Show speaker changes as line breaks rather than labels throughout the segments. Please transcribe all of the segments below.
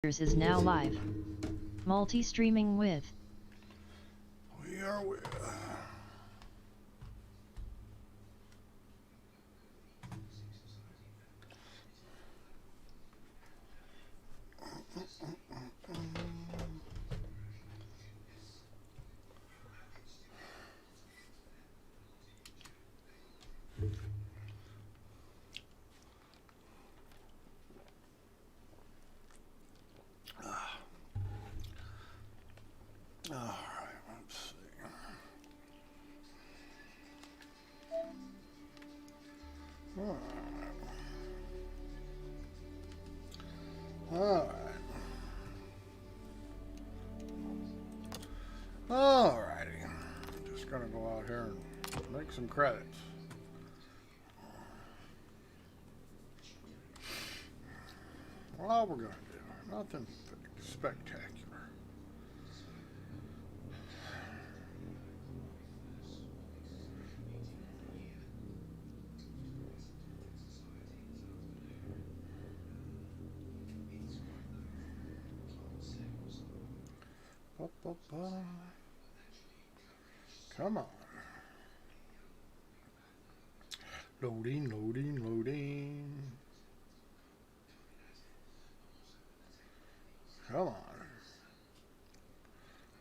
Is now live. Multi-streaming with.
We are with. All right, let's see. All right. All right. All righty. I'm just gonna go out here and make some credits. Well, all we're gonna do, nothing spectacular. Come on. Loading, loading, loading. Come on.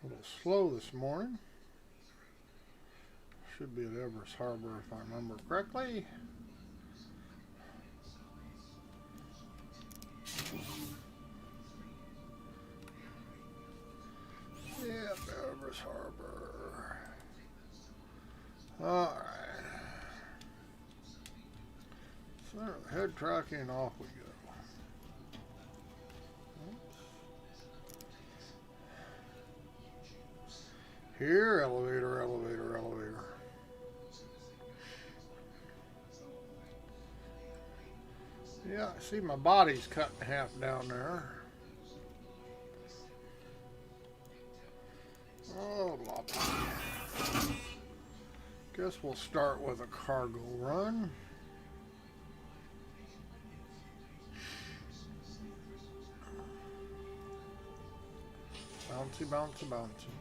A little slow this morning. Should be at Everest Harbor if I remember correctly. Yep, Everest Harbor. Alright. Center of the head tracking and off we go. Here, elevator, elevator, elevator. Yeah, I see my body's cut in half down there. Oh, lobby. Guess we'll start with a cargo run. Bouncy, bouncy, bouncy.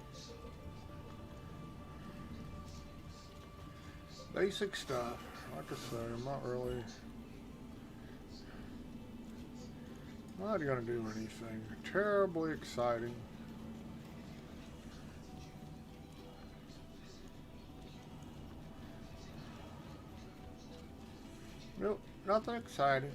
Basic stuff. Like I say, I'm not gonna do anything terribly exciting. Nope, nothing exciting.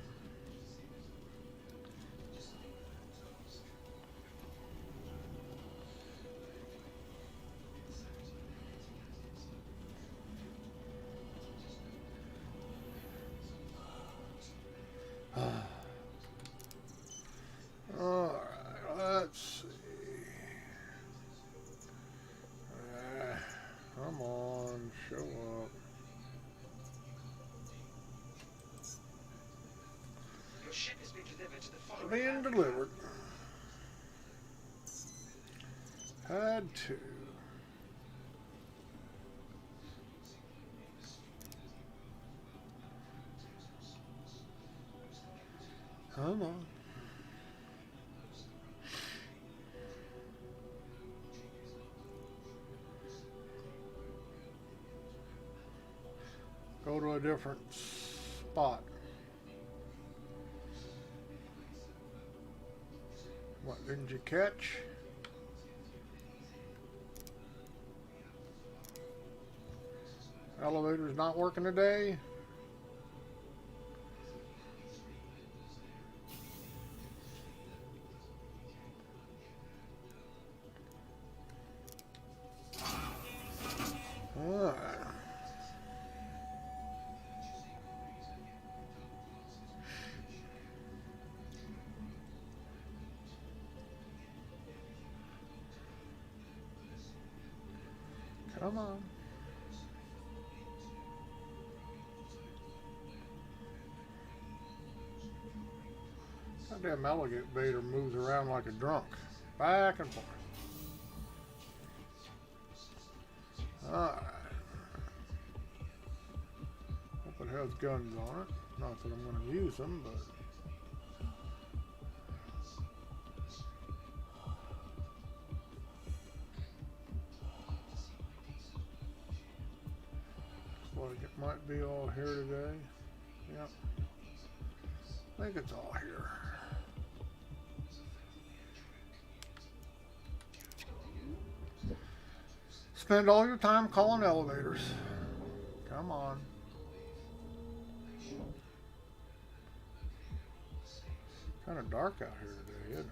Alright, let's see. Come on, show up.
Your ship has been delivered to the following.
Being delivered. Had to. Come on. Go to a different spot. What didn't you catch? Elevator's not working today. Alright. Come on. That damn alligator moves around like a drunk. Back and forth. Alright. Hope it has guns on it. Not that I'm going to use them, but like it might be all here today. Yep. I think it's all here. Spend all your time calling elevators. Come on. Kind of dark out here today, isn't it?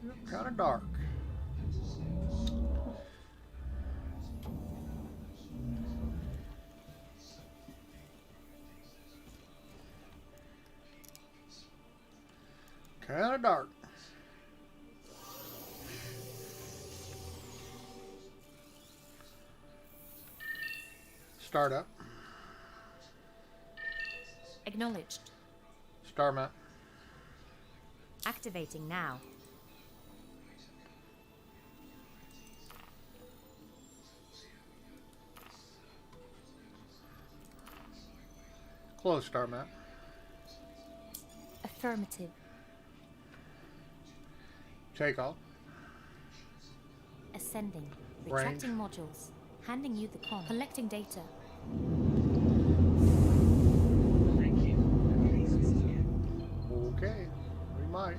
Yep, kind of dark. Kind of dark. Start up.
Acknowledged.
Star map.
Activating now.
Close star map.
Affirmative.
Take off.
Ascending.
Range.
Retracting modules. Handing you the con. Collecting data.
Thank you.
Okay. We might.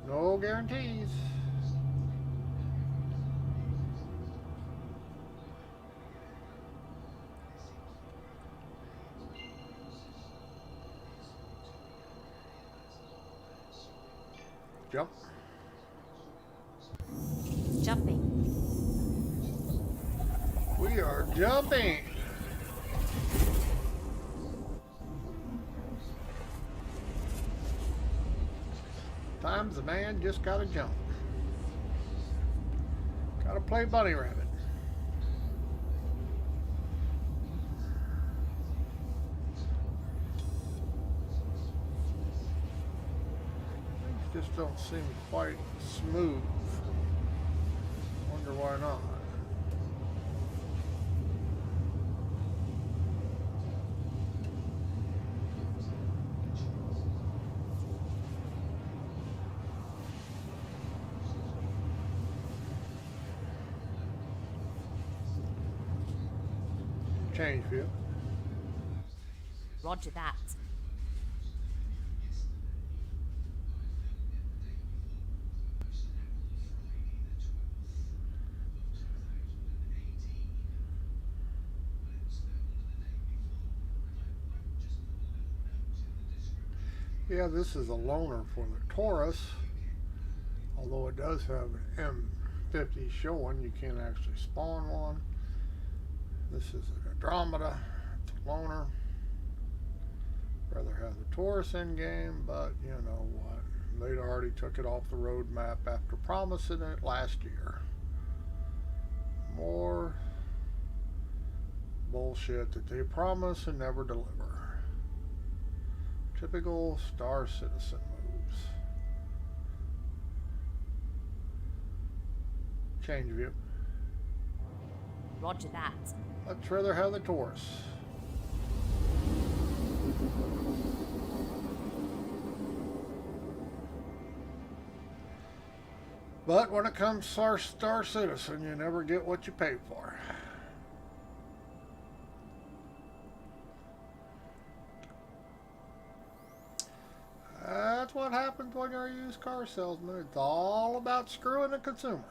No guarantees. Jump.
Jumping.
We are jumping. Times the man just gotta jump. Gotta play bunny rabbit. Things just don't seem quite smooth. Wonder why not. Change view.
Roger that.
Yeah, this is a loaner for the Taurus. Although it does have an M50 showing, you can't actually spawn one. This is an Andromeda. It's a loaner. Rather have the Taurus in game, but you know what? They'd already took it off the roadmap after promising it last year. More bullshit that they promise and never deliver. Typical Star Citizen moves. Change view.
Roger that.
Let's rather have the Taurus. But when it comes to our Star Citizen, you never get what you pay for. That's what happens when you're a used car salesman. It's all about screwing the consumer.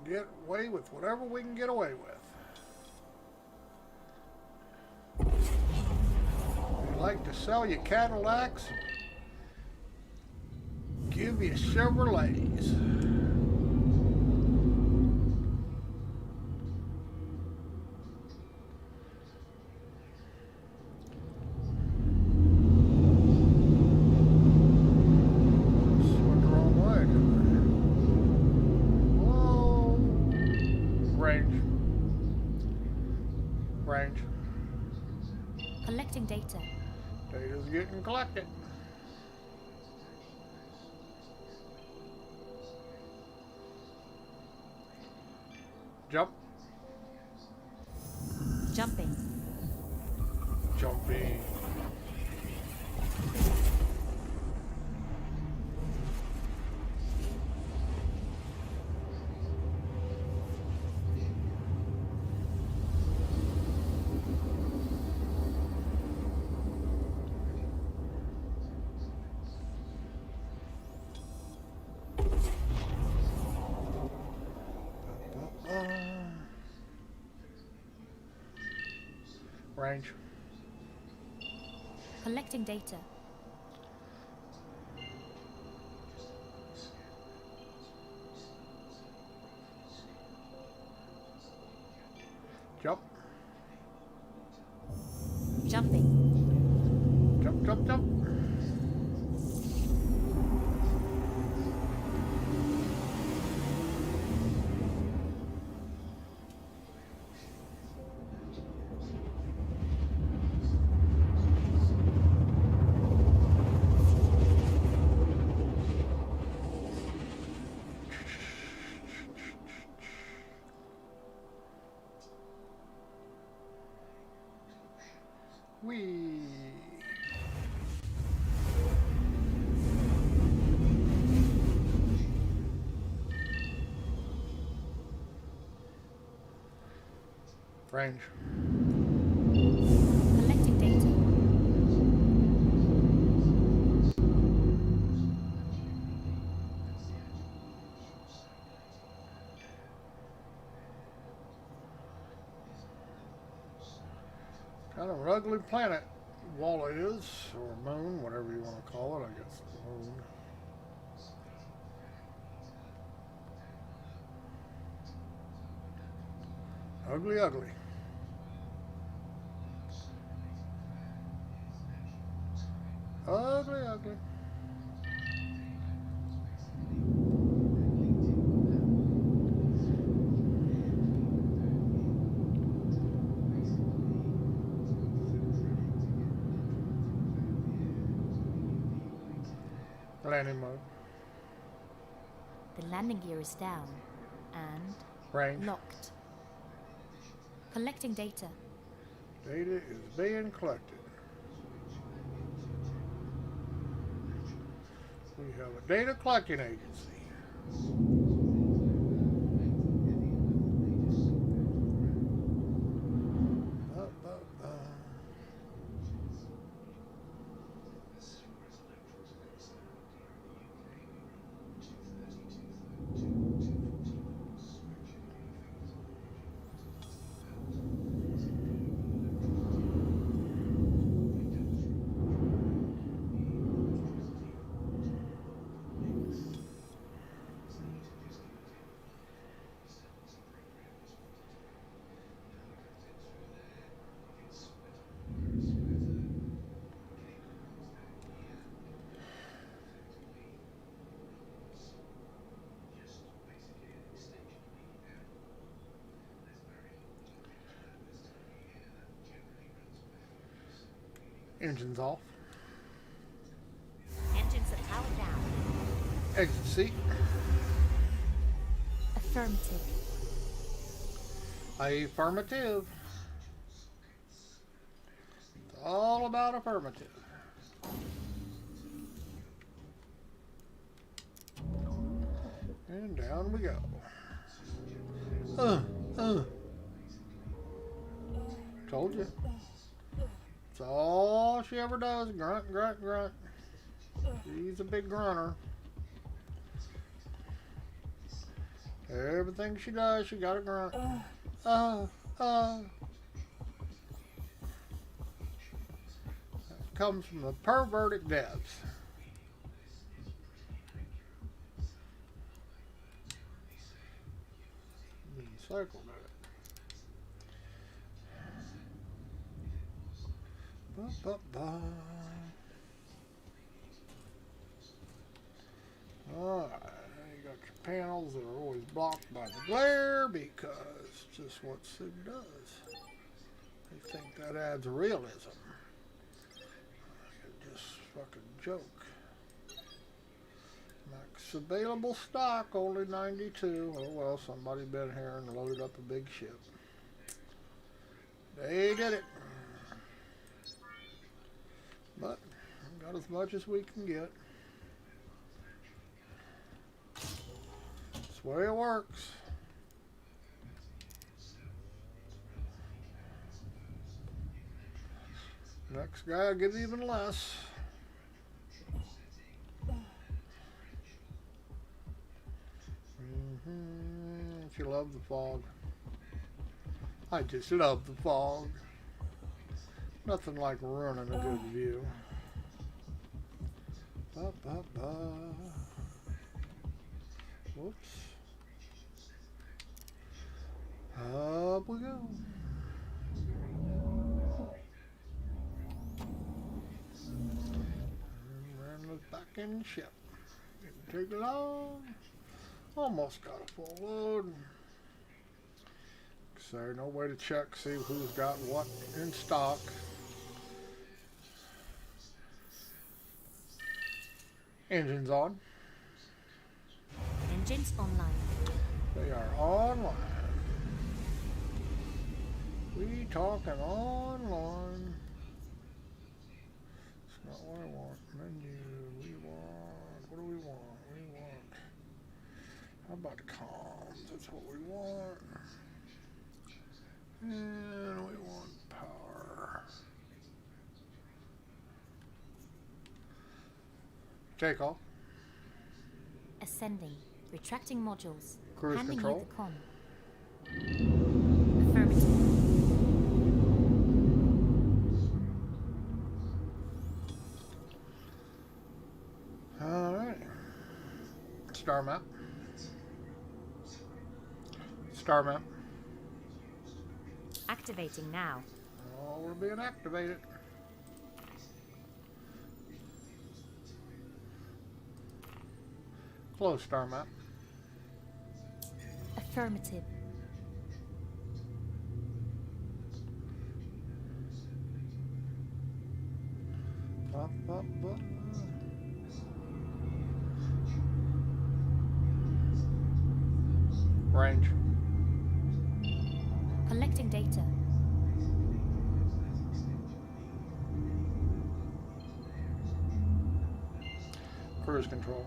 Get away with whatever we can get away with. We like to sell you Cadillacs, give you Chevrolets. Went the wrong way, didn't I? Whoa. Range. Range.
Collecting data.
Data's getting collected. Jump.
Jumping.
Jumping. Range.
Collecting data.
Jump.
Jumping.
Jump, jump, jump. Whee! Range.
Collecting data.
Kind of an ugly planet, Walla is, or moon, whatever you want to call it. I guess moon. Ugly, ugly. Ugly, ugly. Landing mode.
The landing gear is down and
Range.
locked. Collecting data.
Data is being collected. We have a data collecting agency. Engines off.
Engines are powered down.
Exit seat.
Affirmative.
Affirmative. It's all about affirmative. And down we go. Told you. That's all she ever does. Grunt, grunt, grunt. She's a big grunter. Everything she does, she got a grunt. That comes from the perverted depths. Circle that. Alright, you got your panels that are always blocked by the glare because it's just what Sig does. They think that adds realism. It's just fucking joke. Max available stock, only 92. Oh well, somebody been here and loaded up a big ship. They did it. But got as much as we can get. That's the way it works. Next guy will get even less. If you love the fog. I just love the fog. Nothing like ruining a good view. Ba, ba, ba. Whoops. Up we go. And look back in the ship. Didn't take long. Almost got a full load. So no way to check, see who's got what in stock. Engines on.
Engines online.
They are online. We talking online. It's not what I want. Menu. We want. What do we want? We want. How about the comms? That's what we want. And we want power. Take off.
Ascending. Retracting modules.
Cruise
Handing
control.
you the com. Affirmative.
Alright. Star map. Star map.
Activating now.
Oh, we're being activated. Close star map.
Affirmative.
Up, up, up. Range.
Collecting data.
Cruise control.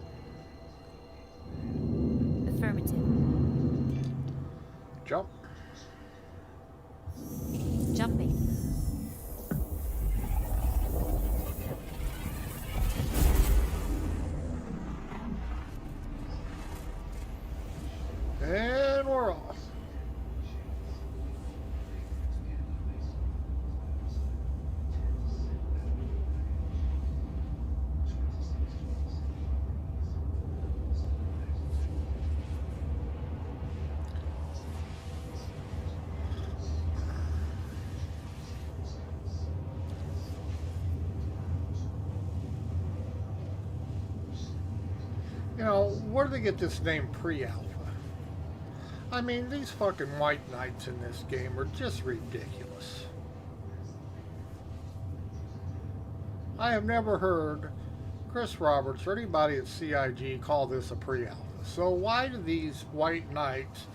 Affirmative.
Jump.
Jumping.
And we're off. You know, where do they get this name pre-alpha? I mean, these fucking white knights in this game are just ridiculous. I have never heard Chris Roberts or anybody at CIG call this a pre-alpha. So why do these white knights,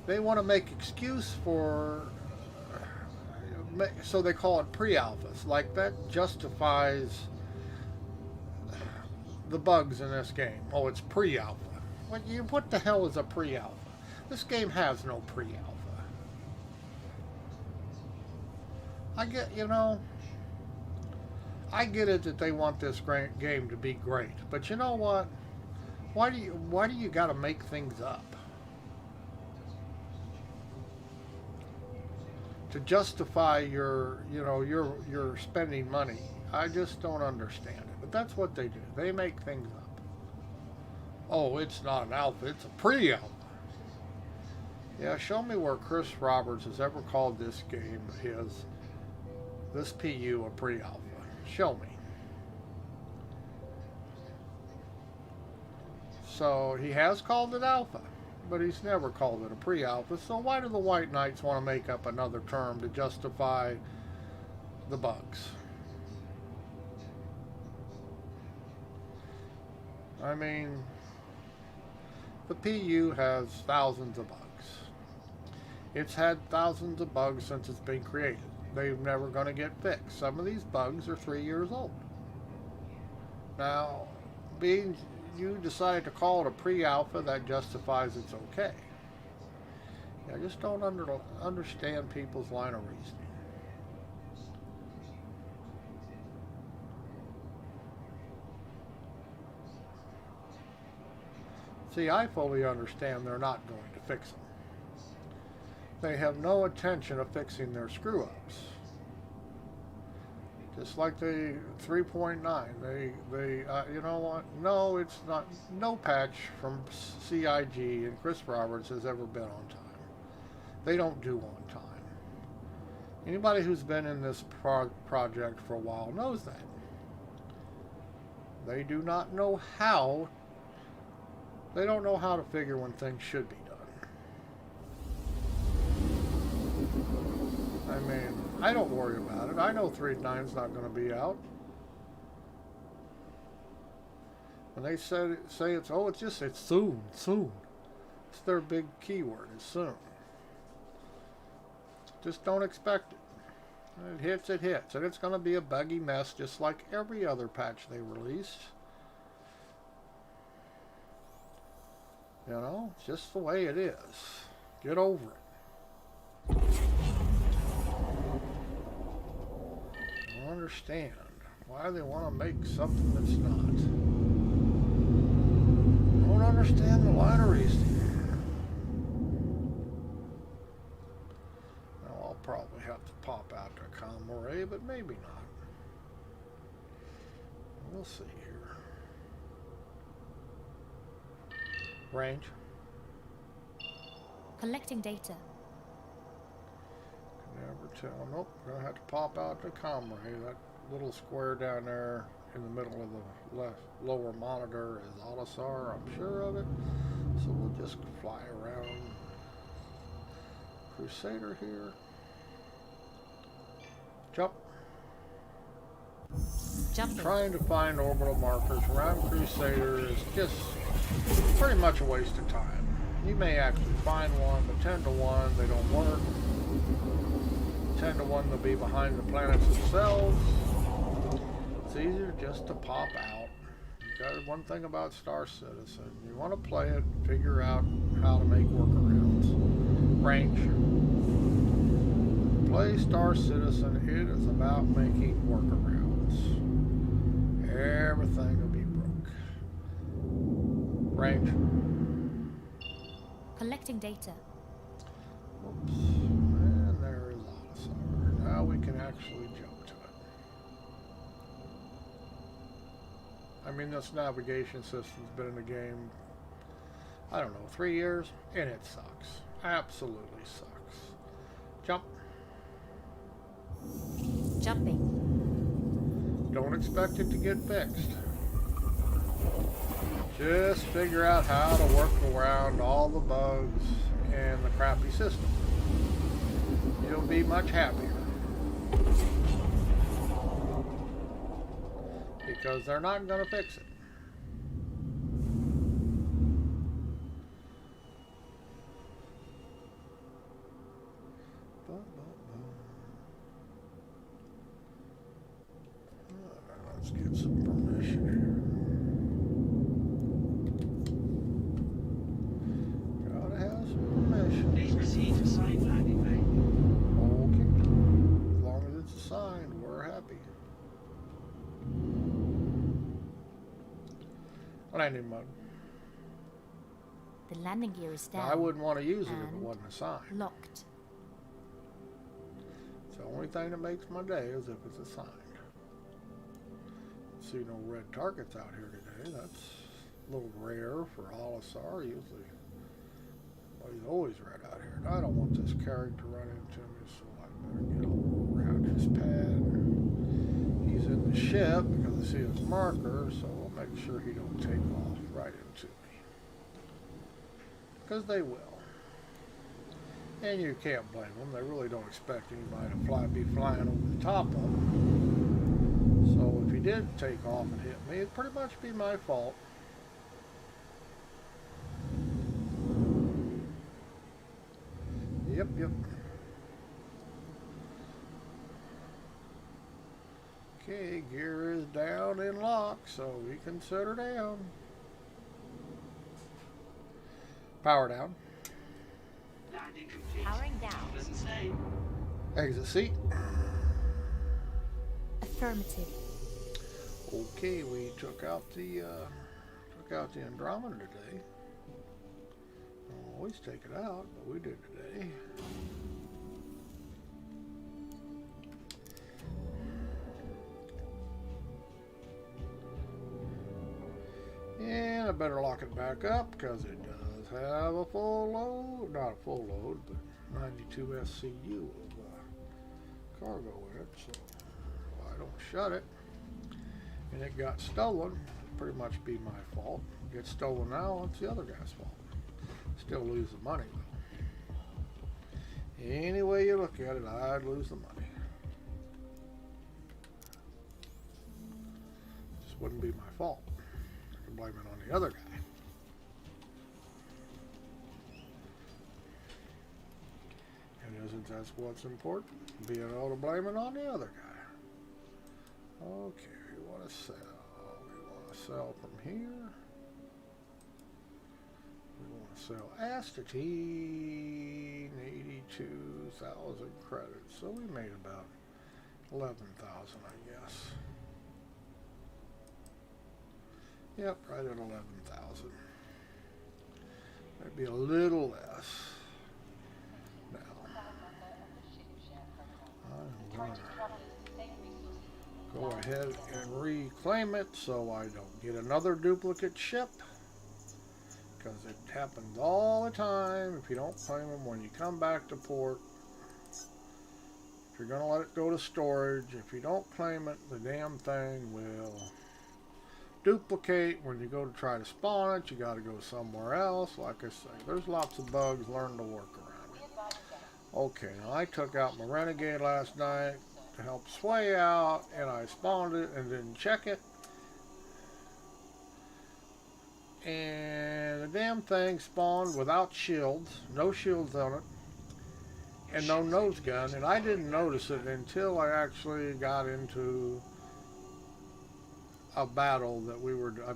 they want to make excuse for, so they call it pre-alphas. Like that justifies the bugs in this game. Oh, it's pre-alpha. What the hell is a pre-alpha? This game has no pre-alpha. I get, you know, I get it that they want this game to be great, but you know what? Why do you got to make things up to justify your spending money? I just don't understand it. But that's what they do. They make things up. Oh, it's not an alpha, it's a pre-alpha. Yeah, show me where Chris Roberts has ever called this game this PU a pre-alpha. Show me. So he has called it alpha, but he's never called it a pre-alpha. So why do the White Knights want to make up another term to justify the bugs? I mean, the PU has thousands of bugs. It's had thousands of bugs since it's been created. They're never going to get fixed. Some of these bugs are 3 years old. Now, being you decide to call it a pre-alpha, that justifies it's okay. I just don't understand people's line of reasoning. See, I fully understand they're not going to fix them. They have no intention of fixing their screw-ups. Just like the 3.9, you know what? No, it's not. No patch from CIG and Chris Roberts has ever been on time. They don't do on time. Anybody who's been in this project for a while knows that. They do not know how. They don't know how to figure when things should be done. I mean, I don't worry about it. I know 3.9's not going to be out. When they say it's soon. It's their big keyword, it's soon. Just don't expect it. When it hits. And it's going to be a buggy mess just like every other patch they release. You know, it's just the way it is. Get over it. I don't understand why they want to make something that's not. I don't understand the line of reasoning. Now, I'll probably have to pop out the comm array, but maybe not. We'll see here. Range.
Collecting data.
Never tell. Nope, gonna have to pop out the comm array. That little square down there in the middle of the left lower monitor is Olisar, I'm sure of it. So we'll just fly around Crusader here. Jump.
Jumping.
Trying to find orbital markers around Crusader is just pretty much a waste of time. You may actually find one, but 10 to 1 they don't work. 10 to 1 they'll be behind the planets themselves. It's easier just to pop out. You got one thing about Star Citizen. You want to play it, figure out how to make workarounds. Range. Play Star Citizen, it is about making workarounds. Everything will be broke. Range.
Collecting data.
Whoops. And there is Olisar. Now we can actually jump to it. I mean, this navigation system's been in the game, I don't know, 3 years, and it sucks. Absolutely sucks. Jump.
Jumping.
Don't expect it to get fixed. Just figure out how to work around all the bugs and the crappy system. You'll be much happier. Because they're not going to fix it. Let's get some permission here. Gotta have some permission.
Please proceed to site landing bay.
Okay. As long as it's assigned, we're happy. Landing mode.
The landing gear is down.
I wouldn't want to use it if it
and
wasn't assigned.
locked.
It's the only thing that makes my day is if it's assigned. See no red targets out here today. That's a little rare for Olisar. Usually, well, he's always red out here. And I don't want this character to run into me, so I better get all around his pad. He's in the ship because I see his marker, so I'll make sure he don't take off right into me. Because they will. And you can't blame them. They really don't expect anybody to be flying over the top of them. So if he did take off and hit me, it'd pretty much be my fault. Yep. Okay, gear is down in lock, so we can set her down. Power down.
Landing complete.
Powering down.
Pleasant stay.
Exit seat.
Affirmative.
Okay, we took out the Andromeda today. Don't always take it out, but we did today. And I better lock it back up because it does have a full load, not a full load, but 92 SCU of cargo in it. So if I don't shut it and it got stolen, it'd pretty much be my fault. It gets stolen now, it's the other guy's fault. Still lose the money though. Any way you look at it, I'd lose the money. Just wouldn't be my fault. I can blame it on the other guy. And isn't that what's important? Being able to blame it on the other guy. Okay, we want to sell. We want to sell from here. We want to sell astatine, 82,000 credits. So we made about 11,000, I guess. Yep, right at 11,000. Might be a little less. Now, I'm going to go ahead and reclaim it so I don't get another duplicate ship. Because it happens all the time if you don't claim them when you come back to port. If you're going to let it go to storage, if you don't claim it, the damn thing will duplicate. When you go to try to spawn it, you got to go somewhere else. Like I say, there's lots of bugs. Learn to work around it. Okay, now I took out my Renegade last night to help Sway out, and I spawned it and didn't check it. And the damn thing spawned without shields, no shields on it, and no nose gun. And I didn't notice it until I actually got into a battle that we were, a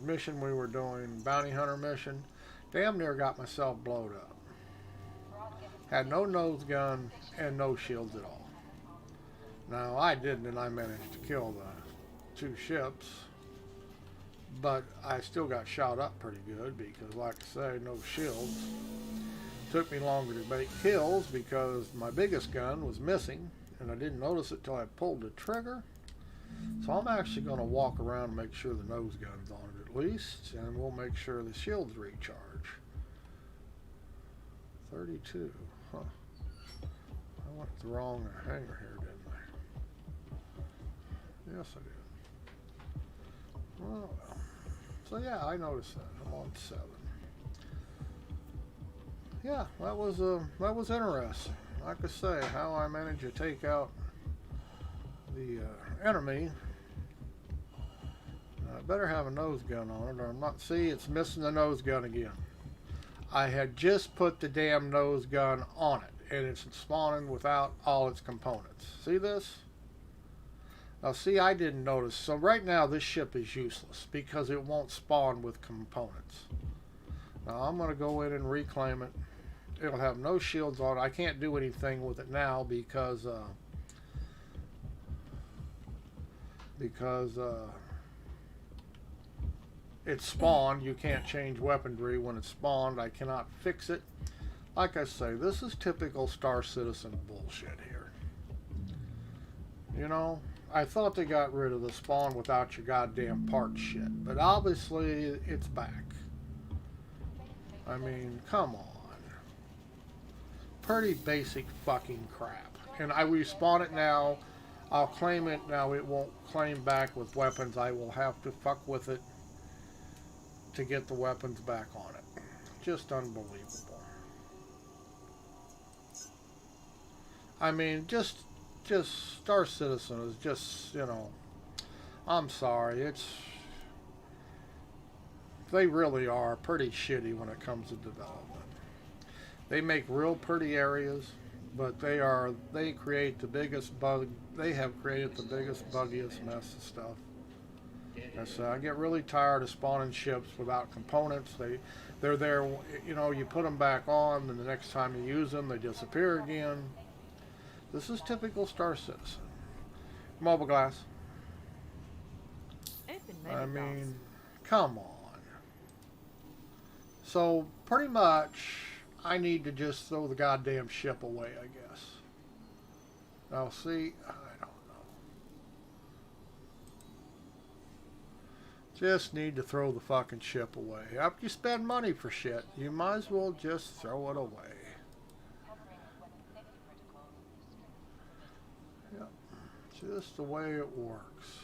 mission we were doing, bounty hunter mission. Damn near got myself blowed up. Had no nose gun and no shields at all. Now I didn't, and I managed to kill the 2 ships. But I still got shot up pretty good because, like I say, no shields. Took me longer to make kills because my biggest gun was missing, and I didn't notice it till I pulled the trigger. So I'm actually going to walk around and make sure the nose gun's on it at least, and we'll make sure the shields recharge. 32, huh? I went the wrong hanger here, didn't I? Yes, I did. Well. So yeah, I noticed that. I'm on 7. Yeah, that was interesting. Like I say, how I managed to take out the enemy. I better have a nose gun on it, or I'm not. See, it's missing the nose gun again. I had just put the damn nose gun on it, and it's spawning without all its components. See this? Now see, I didn't notice. So right now this ship is useless because it won't spawn with components. Now I'm going to go in and reclaim it. It'll have no shields on it. I can't do anything with it now because it's spawned. You can't change weaponry when it's spawned. I cannot fix it. Like I say, this is typical Star Citizen bullshit here. You know? I thought they got rid of the spawn without your goddamn part shit, but obviously it's back. I mean, come on. Pretty basic fucking crap. And I respawn it now. I'll claim it now. It won't claim back with weapons. I will have to fuck with it to get the weapons back on it. Just unbelievable. I mean, just Star Citizen is just, you know, I'm sorry, they really are pretty shitty when it comes to development. They make real pretty areas, but they create the biggest bug, they have created the biggest, buggiest mess of stuff. And so I get really tired of spawning ships without components. They're there, you know, you put them back on, and the next time you use them, they disappear again. This is typical Star Citizen. Mobile glass. I mean, come on. So, pretty much, I need to just throw the goddamn ship away, I guess. Now, see, I don't know. Just need to throw the fucking ship away. After you spend money for shit, you might as well just throw it away. Yep. Just the way it works.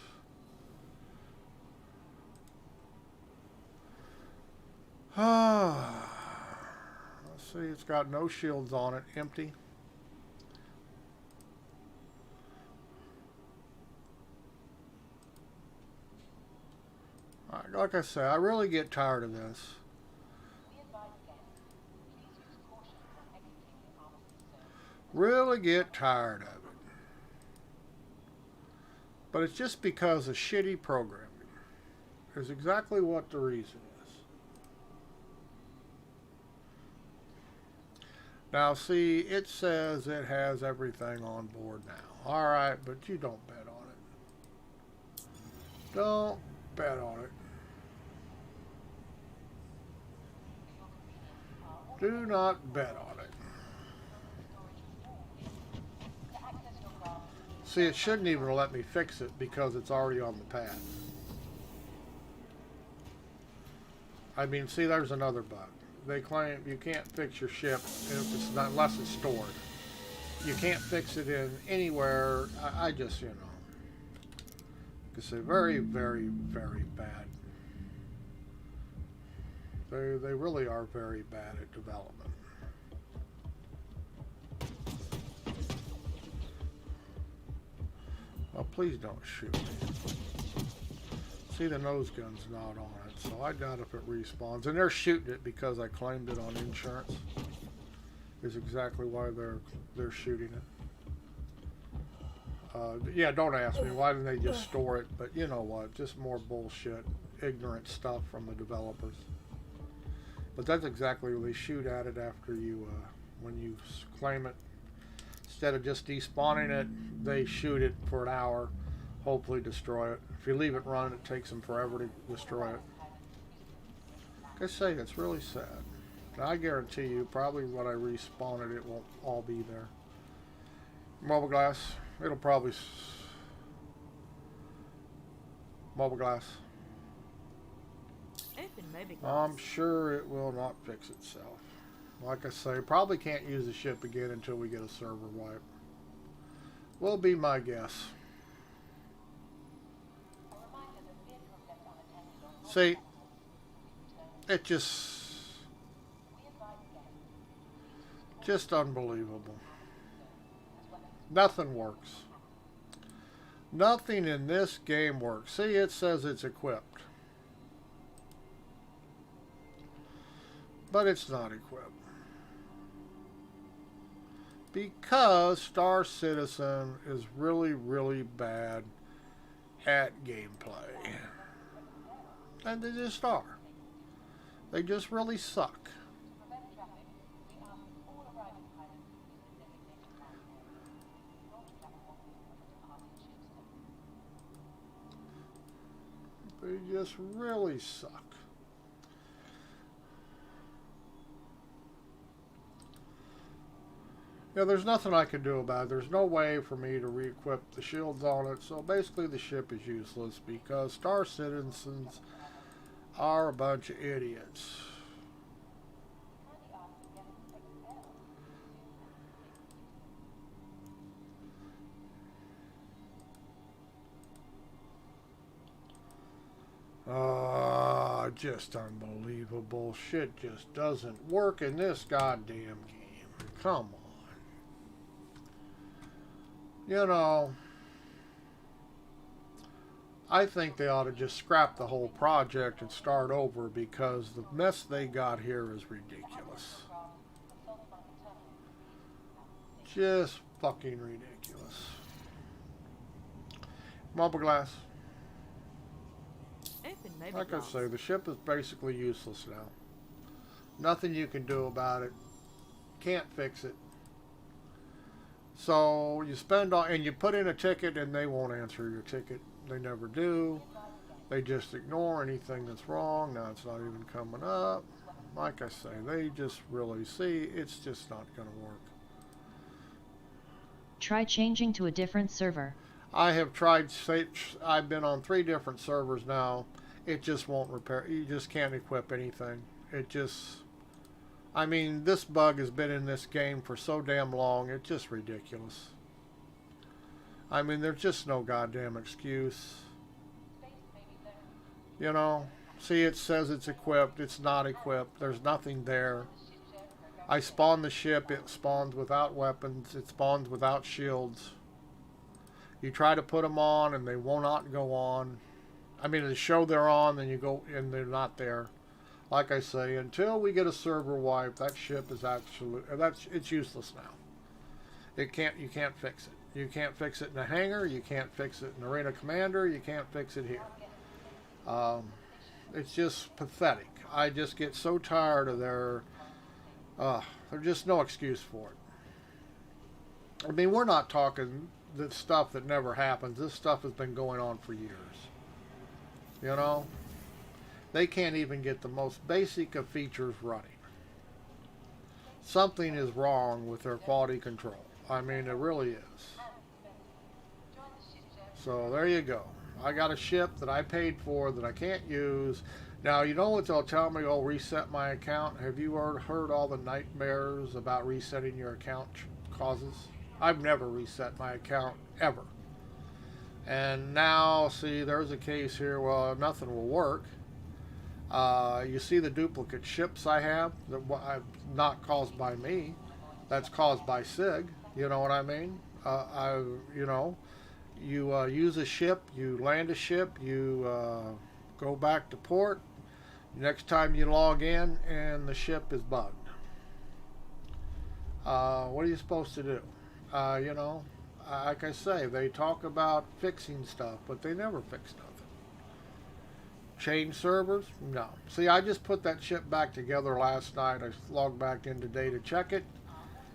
Let's see, it's got no shields on it, empty. Like I say, I really get tired of this. Really get tired of it. But it's just because of shitty programming. Is exactly what the reason is. Now see, it says it has everything on board now. Alright, but you don't bet on it. Don't bet on it. Do not bet on it. See, it shouldn't even let me fix it because it's already on the pad. I mean, see, there's another bug. They claim you can't fix your ship if it's not, unless it's stored. You can't fix it in anywhere. I just, you know, because they're very, very, very bad. They really are very bad at development. Oh, please don't shoot me. See, the nose gun's not on it, so I doubt if it respawns. And they're shooting it because I claimed it on insurance. Is exactly why they're shooting it. Yeah, don't ask me why didn't they just store it, but you know what? Just more bullshit, ignorant stuff from the developers. But that's exactly what they shoot at it after you, when you claim it. Instead of just despawning it, they shoot it for an hour, hopefully destroy it. If you leave it run, it takes them forever to destroy it. Like I say, it's really sad. Now, I guarantee you, probably when I respawn it, it won't all be there. Mobile glass, it'll probably... Mobile glass. I'm sure it will not fix itself. Like I say, probably can't use the ship again until we get a server wipe. Will be my guess. See, it just unbelievable. Nothing works. Nothing in this game works. See, it says it's equipped. But it's not equipped. Because Star Citizen is really, really bad at gameplay. And they just are. They just really suck. They just really suck. Yeah, there's nothing I can do about it. There's no way for me to re-equip the shields on it, so basically the ship is useless because Star Citizens are a bunch of idiots. Just unbelievable. Shit just doesn't work in this goddamn game. Come on. You know, I think they ought to just scrap the whole project and start over because the mess they got here is ridiculous. Just fucking ridiculous. Mobile glass. Like I say, the ship is basically useless now. Nothing you can do about it. Can't fix it. So you spend on, and you put in a ticket and they won't answer your ticket. They never do. They just ignore anything that's wrong. Now it's not even coming up. Like I say, they just really see it's just not going to work.
Try changing to a different server.
I have tried, I've been on 3 different servers now, it just won't repair. You just can't equip anything. It just, I mean, this bug has been in this game for so damn long, it's just ridiculous. I mean, there's just no goddamn excuse. You know, see, it says it's equipped. It's not equipped. There's nothing there. I spawn the ship. It spawns without weapons. It spawns without shields. You try to put them on, and they will not go on. I mean, they show they're on, then you go, and they're not there. Like I say, until we get a server wipe, that ship is it's useless now. You can't fix it. You can't fix it in a hangar. You can't fix it in Arena Commander. You can't fix it here. It's just pathetic. I just get so tired of there's just no excuse for it. I mean, we're not talking the stuff that never happens. This stuff has been going on for years. You know? They can't even get the most basic of features running. Something is wrong with their quality control. I mean, it really is. So there you go. I got a ship that I paid for that I can't use. Now, you know what they'll tell me? Oh, reset my account. Have you heard all the nightmares about resetting your account causes? I've never reset my account, ever. And now, see, there's a case here. Well, nothing will work. You see the duplicate ships I have? That not caused by me. That's caused by SIG. You know what I mean? You use a ship, you land a ship, you go back to port. Next time you log in, and the ship is bugged. What are you supposed to do? Like I say, they talk about fixing stuff, but they never fix nothing. Change servers? No. See, I just put that ship back together last night. I logged back in today to check it,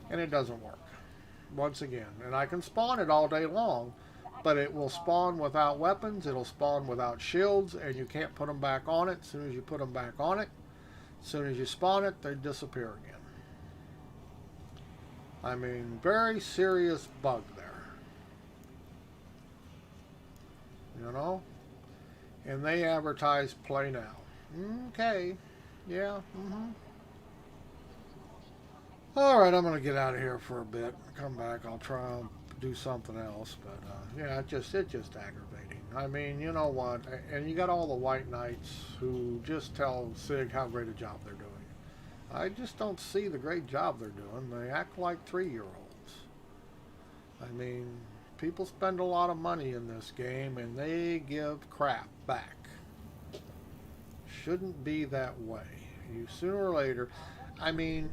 and it doesn't work. Once again. And I can spawn it all day long, but it will spawn without weapons, it'll spawn without shields, and you can't put them back on it. As soon as you put them back on it, as soon as you spawn it, they disappear again. I mean, very serious bug there. You know? And they advertise play now. Okay. Yeah. Alright, I'm going to get out of here for a bit. Come back. I'll try and do something else. But, yeah, it's just aggravating. I mean, you know what? And you got all the white knights who just tell SIG how great a job they're doing. I just don't see the great job they're doing. They act like 3-year-olds. I mean, people spend a lot of money in this game, and they give crap back. Shouldn't be that way. You sooner or later, I mean,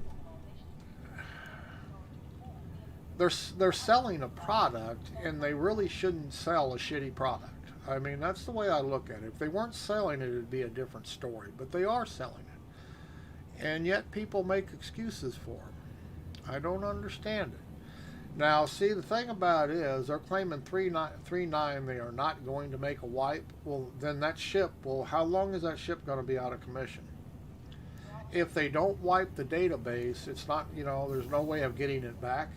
they're selling a product, and they really shouldn't sell a shitty product. I mean, that's the way I look at it. If they weren't selling it, it'd be a different story. But they are selling it. And yet people make excuses for them. I don't understand it. Now, see, the thing about it is, they're claiming 3.9 they are not going to make a wipe. Well, then that ship, how long is that ship going to be out of commission? If they don't wipe the database, it's not, there's no way of getting it back.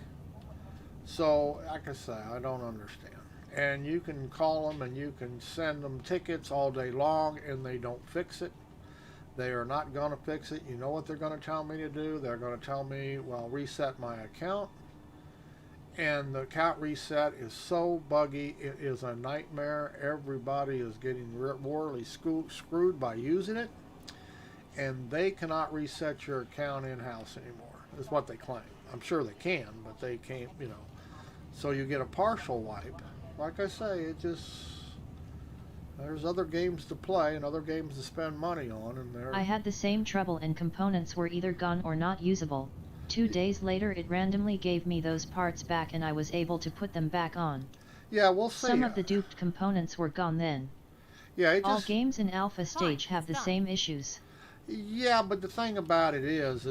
So, like I say, I don't understand. And you can call them and you can send them tickets all day long, and they don't fix it. They are not going to fix it. You know what they're going to tell me to do? They're going to tell me, well, reset my account. And the account reset is so buggy, it is a nightmare. Everybody is getting royally screwed by using it. And they cannot reset your account in-house anymore, is what they claim. I'm sure they can, but they can't, So you get a partial wipe. Like I say, there's other games to play and other games to spend money on. And
I had the same trouble, and components were either gone or not usable. 2 days later it randomly gave me those parts back, and I was able to put them back on.
Yeah, we'll see.
Some of the duped components were gone then.
Yeah,
all games in alpha stage have the same issues.
Yeah, but the thing about it is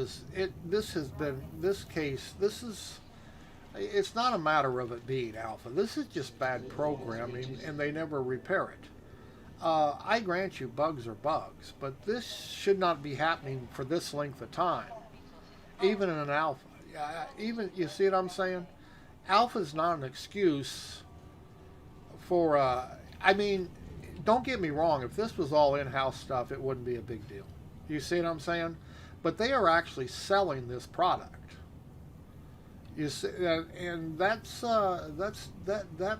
it's not a matter of it being alpha. This is just bad programming, and they never repair it. I grant you bugs are bugs, but this should not be happening for this length of time. Even in an alpha. You see what I'm saying? Alpha is not an excuse for, don't get me wrong, if this was all in-house stuff, it wouldn't be a big deal. You see what I'm saying? But they are actually selling this product. You see, and that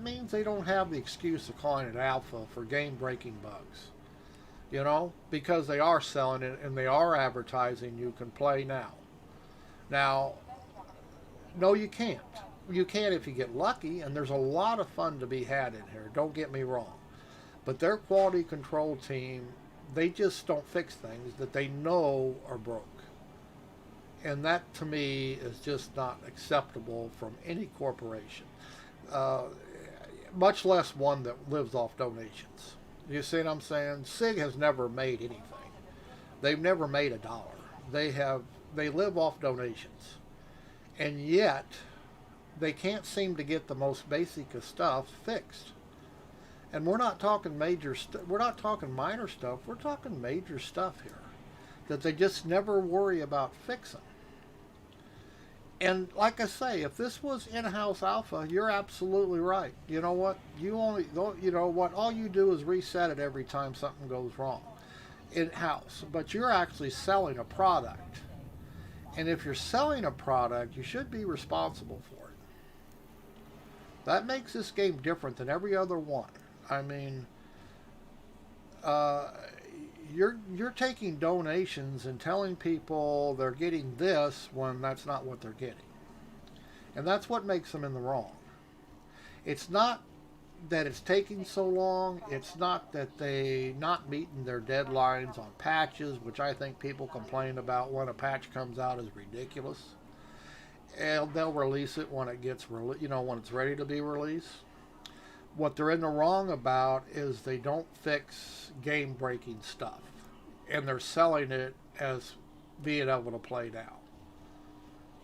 means they don't have the excuse of calling it alpha for game-breaking bugs. You know, because they are selling it and they are advertising you can play now. Now, no, you can't. You can if you get lucky, and there's a lot of fun to be had in here. Don't get me wrong. But their quality control team, they just don't fix things that they know are broke. And that, to me, is just not acceptable from any corporation, much less one that lives off donations. You see what I'm saying? SIG has never made anything. They've never made a dollar. They live off donations. And yet, they can't seem to get the most basic of stuff fixed. And we're not talking we're not talking minor stuff. We're talking major stuff here that they just never worry about fixing. And like I say, if this was in-house alpha, you're absolutely right. You know what? All you do is reset it every time something goes wrong in-house. But you're actually selling a product. And if you're selling a product, you should be responsible for it. That makes this game different than every other one. I mean, you're taking donations and telling people they're getting this when that's not what they're getting. And that's what makes them in the wrong. It's not that it's taking so long. It's not that they not meeting their deadlines on patches, which I think people complain about when a patch comes out is ridiculous. And they'll release it when it gets when it's ready to be released. What they're in the wrong about is they don't fix game-breaking stuff. And they're selling it as being able to play now.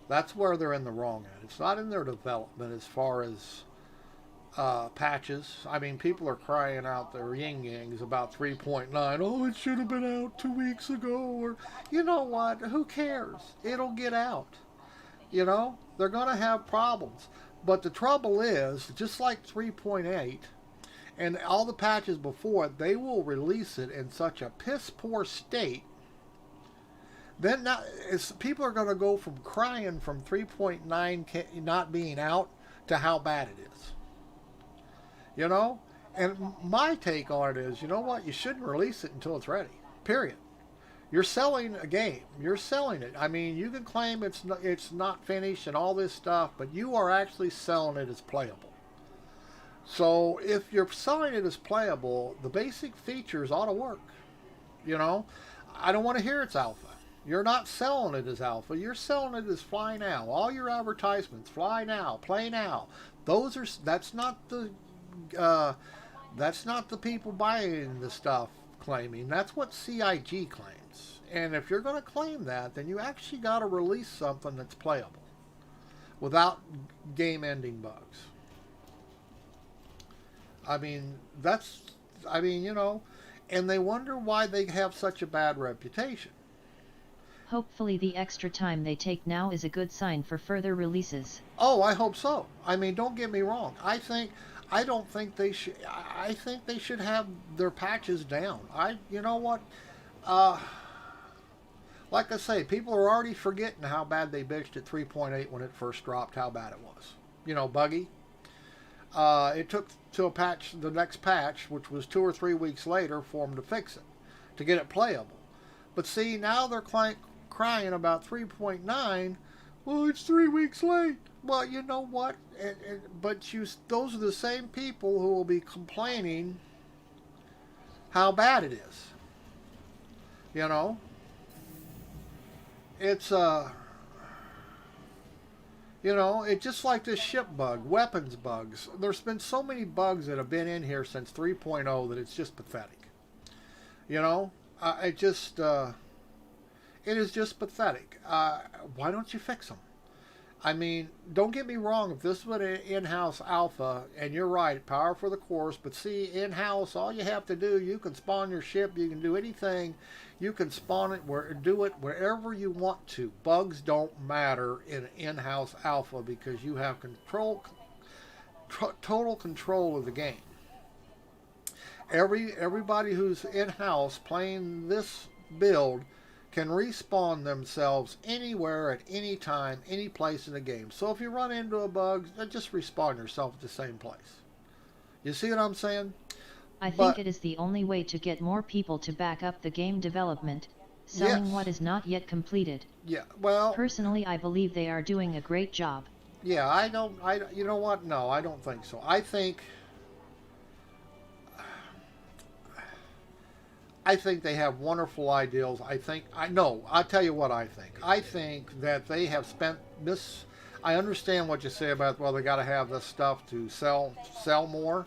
That's where they're in the wrong at. It's not in their development as far as patches. I mean, people are crying out their yin-yangs about 3.9. Oh, it should have been out 2 weeks ago. Or, you know what? Who cares? It'll get out. You know? They're going to have problems. But the trouble is, just like 3.8 and all the patches before it, they will release it in such a piss-poor state. Then people are going to go from crying from 3.9 not being out to how bad it is. You know? And my take on it is, you know what? You shouldn't release it until it's ready. Period. You're selling a game. You're selling it. I mean, you can claim it's not finished and all this stuff, but you are actually selling it as playable. So if you're selling it as playable, the basic features ought to work. You know, I don't want to hear it's alpha. You're not selling it as alpha. You're selling it as fly now. All your advertisements, fly now, play now. That's not the people buying the stuff claiming. That's what CIG claims. And if you're going to claim that, then you actually got to release something that's playable without game-ending bugs. I mean, and they wonder why they have such a bad reputation.
Hopefully the extra time they take now is a good sign for further releases.
Oh, I hope so. I mean, don't get me wrong. I think they should have their patches down. You know what? Like I say, people are already forgetting how bad they bitched at 3.8 when it first dropped, how bad it was. You know, buggy. It took to the next patch, which was 2 or 3 weeks later, for them to fix it, to get it playable. But see, now they're crying about 3.9. Well, it's 3 weeks late. Well, you know what? Those are the same people who will be complaining how bad it is. You know? It's, it's just like this ship bug, weapons bugs. There's been so many bugs that have been in here since 3.0 that it's just pathetic. You know? It is just pathetic. Why don't you fix them? I mean, don't get me wrong, if this was an in-house alpha, and you're right, power for the course, but see, in-house, all you have to do, you can spawn your ship, you can do anything, you can spawn it, do it wherever you want to. Bugs don't matter in in-house alpha because you have total control of the game. Everybody who's in-house playing this build can respawn themselves anywhere at any time, any place in the game. So if you run into a bug, just respawn yourself at the same place. You see what I'm saying?
I think it is the only way to get more people to back up the game development, selling
Yes.
what is not yet completed.
Yeah, well,
Personally, I believe they are doing a great job.
yeah, you know what? No, I don't think so. I think they have wonderful ideals. I'll tell you what I think. I think that they have spent this. I understand what you say about, well, they got to have this stuff to sell more.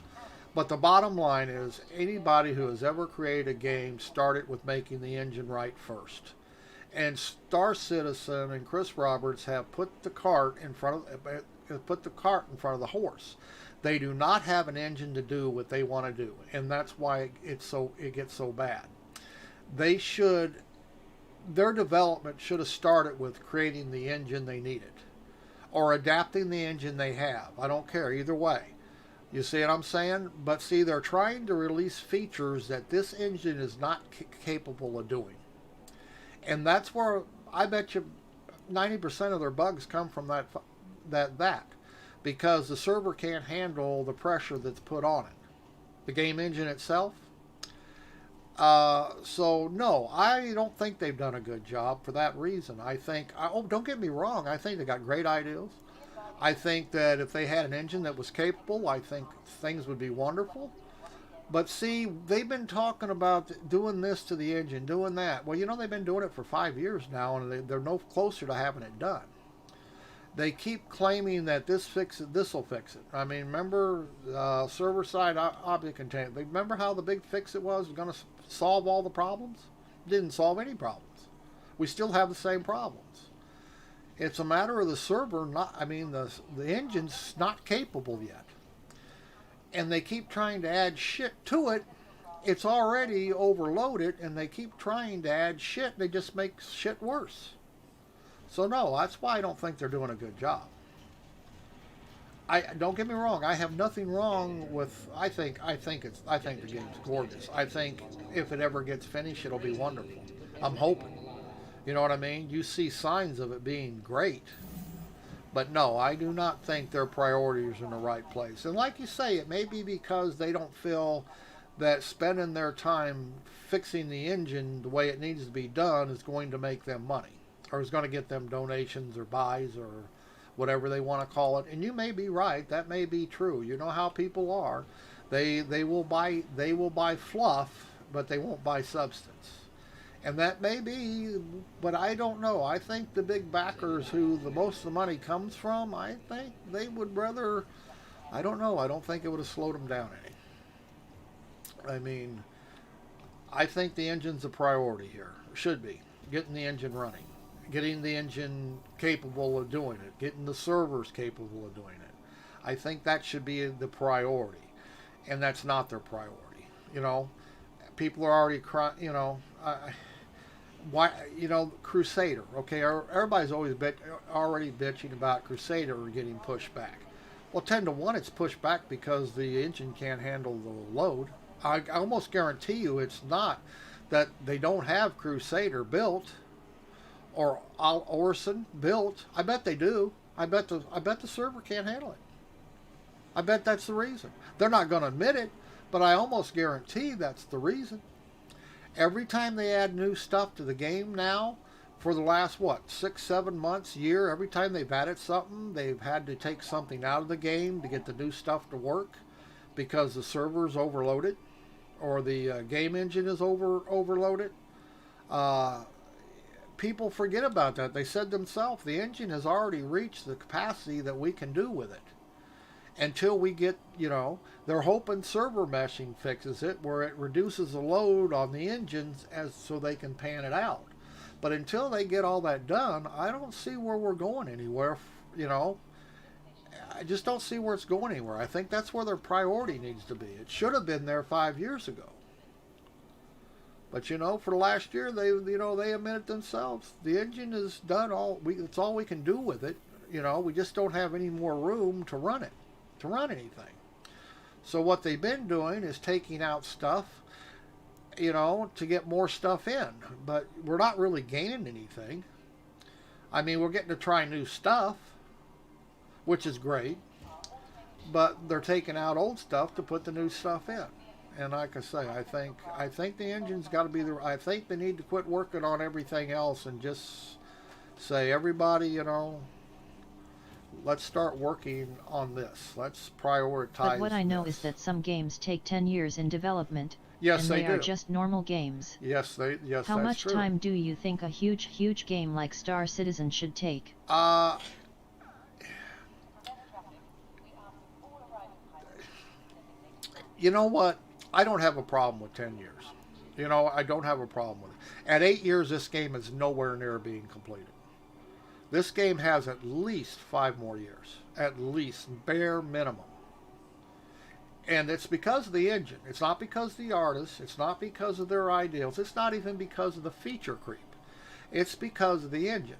But the bottom line is, anybody who has ever created a game started with making the engine right first. And Star Citizen and Chris Roberts have put the cart in front of the horse. They do not have an engine to do what they want to do, and that's why it gets so bad. Their development should have started with creating the engine they needed, or adapting the engine they have. I don't care either way. You see what I'm saying? But see, they're trying to release features that this engine is not capable of doing, and that's where I bet you 90% of their bugs come from that. Because the server can't handle the pressure that's put on it. The game engine itself. So no, I don't think they've done a good job for that reason. Don't get me wrong, I think they got great ideas. I think that if they had an engine that was capable, I think things would be wonderful. But see, they've been talking about doing this to the engine, doing that. Well, they've been doing it for 5 years now, and they're no closer to having it done. They keep claiming that this will fix it. I mean, remember server-side object containment? Remember how the big fix it was going to solve all the problems? It didn't solve any problems. We still have the same problems. It's a matter of the server the engine's not capable yet. And they keep trying to add shit to it. It's already overloaded, and they keep trying to add shit. They just make shit worse. So no, that's why I don't think they're doing a good job. I don't get me wrong. I have nothing wrong with. I think the game's gorgeous. I think if it ever gets finished, it'll be wonderful. I'm hoping. You know what I mean? You see signs of it being great. But no, I do not think their priorities are in the right place. And like you say, it may be because they don't feel that spending their time fixing the engine the way it needs to be done is going to make them money, or is going to get them donations or buys or whatever they want to call it. And you may be right. That may be true. You know how people are. They will buy fluff, but they won't buy substance. And that may be, but I don't know. I think the big backers who the most of the money comes from, I think they would rather, I don't know. I don't think it would have slowed them down any. I mean, I think the engine's a priority here. Should be. Getting the engine running. Getting the engine capable of doing it. Getting the servers capable of doing it. I think that should be the priority. And that's not their priority. People are already crying, why, Crusader, okay, everybody's already bitching about Crusader getting pushed back. Well, 10 to 1 it's pushed back because the engine can't handle the load. I almost guarantee you it's not that they don't have Crusader built or Orson built. I bet they do. I bet the server can't handle it. I bet that's the reason. They're not going to admit it, but I almost guarantee that's the reason. Every time they add new stuff to the game now, for the last, 6, 7 months, year, every time they've added something, they've had to take something out of the game to get the new stuff to work because the server's overloaded or the game engine is overloaded. People forget about that. They said themselves, the engine has already reached the capacity that we can do with it. Until we get, they're hoping server meshing fixes it, where it reduces the load on the engines so they can pan it out. But until they get all that done, I don't see where we're going anywhere. I just don't see where it's going anywhere. I think that's where their priority needs to be. It should have been there 5 years ago. But for the last year, they admitted themselves the engine is done. It's all we can do with it. We just don't have any more room to run it. To run anything. So what they've been doing is taking out stuff, to get more stuff in. But we're not really gaining anything. I mean, we're getting to try new stuff, which is great. But they're taking out old stuff to put the new stuff in. And like I say, I think the engine's got to be the. I think they need to quit working on everything else and just say, everybody, let's start working on this. Let's prioritize.
But what I know
this.
is that some games take 10 years in development.
Yes,
and
they
they
do.
are just normal games.
Yes,
How
that's
much
true.
time do you think a huge game like Star Citizen should take?
You know what? I don't have a problem with 10 years. I don't have a problem with it. At 8 years, this game is nowhere near being completed. This game has at least 5 more years. At least, bare minimum. And it's because of the engine. It's not because of the artists. It's not because of their ideals. It's not even because of the feature creep. It's because of the engine.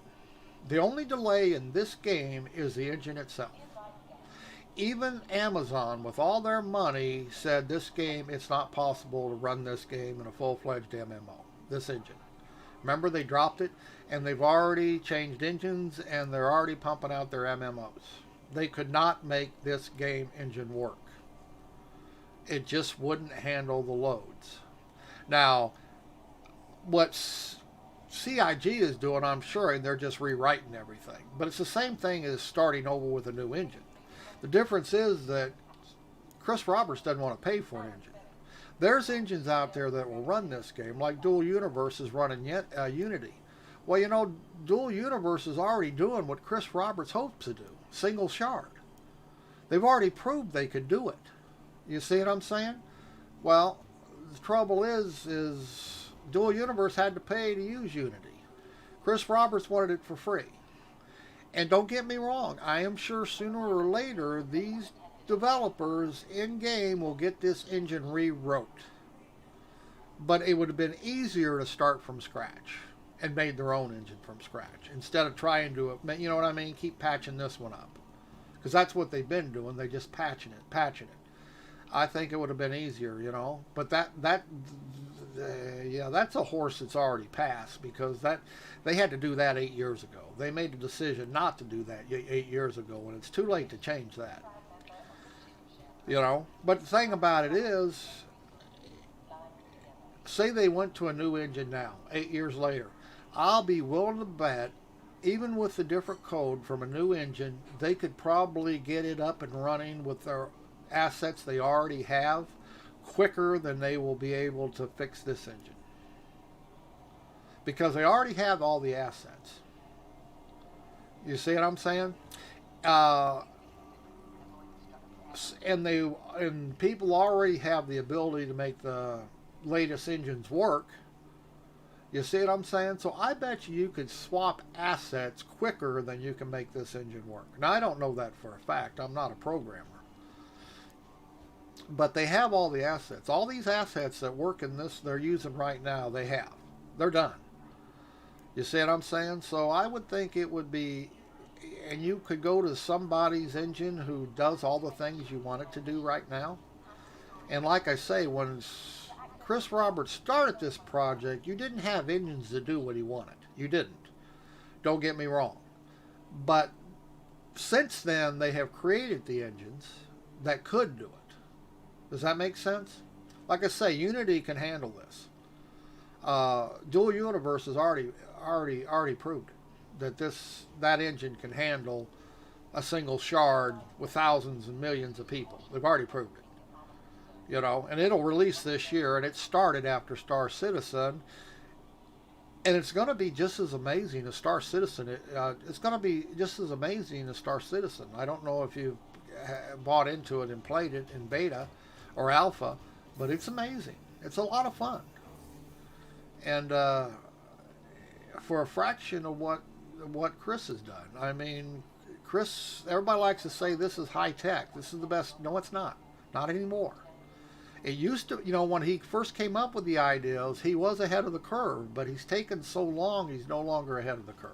The only delay in this game is the engine itself. Even Amazon, with all their money, said this game, it's not possible to run this game in a full-fledged MMO. This engine. Remember, they dropped it, and they've already changed engines, and they're already pumping out their MMOs. They could not make this game engine work. It just wouldn't handle the loads. Now, what CIG is doing, I'm sure, and they're just rewriting everything. But it's the same thing as starting over with a new engine. The difference is that Chris Roberts doesn't want to pay for an engine. There's engines out there that will run this game, like Dual Universe is running Unity. Well, Dual Universe is already doing what Chris Roberts hopes to do, single shard. They've already proved they could do it. You see what I'm saying? Well, the trouble is Dual Universe had to pay to use Unity. Chris Roberts wanted it for free. And don't get me wrong, I am sure sooner or later these developers in-game will get this engine rewrote. But it would have been easier to start from scratch and made their own engine from scratch instead of trying to, you know what I mean, keep patching this one up. Because that's what they've been doing. They just patching it. I think it would have been easier, But that's a horse that's already passed, because they had to do that 8 years ago. They made a decision not to do that 8 years ago, and it's too late to change that. But the thing about it is, say they went to a new engine now, 8 years later, I'll be willing to bet, even with the different code from a new engine, they could probably get it up and running with their assets they already have quicker than they will be able to fix this engine, because they already have all the assets. You see what I'm saying? And people already have the ability to make the latest engines work. You see what I'm saying? So I bet you could swap assets quicker than you can make this engine work. Now, I don't know that for a fact. I'm not a programmer. But they have all the assets. All these assets that work in this they're using right now, they have. They're done. You see what I'm saying? So I would think it would be, and you could go to somebody's engine who does all the things you want it to do right now. And like I say, when Chris Roberts started this project, you didn't have engines to do what he wanted. You didn't. Don't get me wrong. But since then, they have created the engines that could do it. Does that make sense? Like I say, Unity can handle this. Dual Universe has already proved it, that engine can handle a single shard with thousands and millions of people. They've already proved it. And it'll release this year, and it started after Star Citizen, and it's going to be just as amazing as Star Citizen. It's going to be just as amazing as Star Citizen. I don't know if you've bought into it and played it in beta or alpha, but it's amazing. It's a lot of fun. And for a fraction of what Chris has done. I mean, Chris, everybody likes to say this is high tech. This is the best. No, it's not. Not anymore. It used to, when he first came up with the ideas, he was ahead of the curve, but he's taken so long, he's no longer ahead of the curve.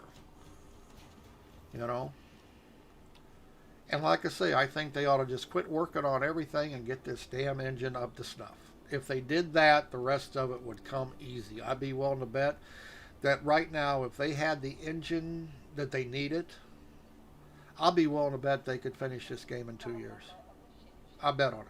And like I say, I think they ought to just quit working on everything and get this damn engine up to snuff. If they did that, the rest of it would come easy. I'd be willing to bet that right now, if they had the engine that they needed, I'll be willing to bet they could finish this game in 2 years. I bet on it.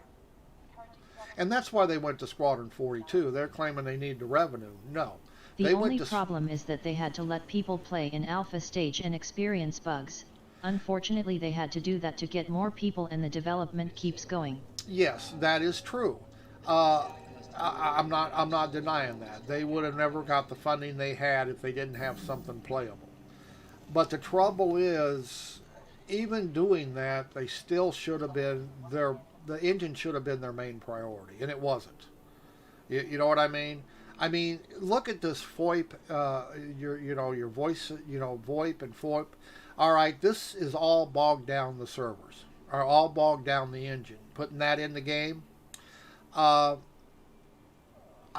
And that's why they went to Squadron 42. They're claiming they need the revenue. No.
The
They
only
went to
problem is that they had to let people play in alpha stage and experience bugs. Unfortunately, they had to do that to get more people, and the development keeps going.
Yes, that is true. I'm not denying that. They would have never got the funding they had if they didn't have something playable. But the trouble is, even doing that, they still should have been the engine should have been their main priority, and it wasn't. You know what I mean? I mean, look at this VoIP, your voice, VoIP and FOIP. All right, this is all bogged down the servers, or all bogged down the engine. Putting that in the game, I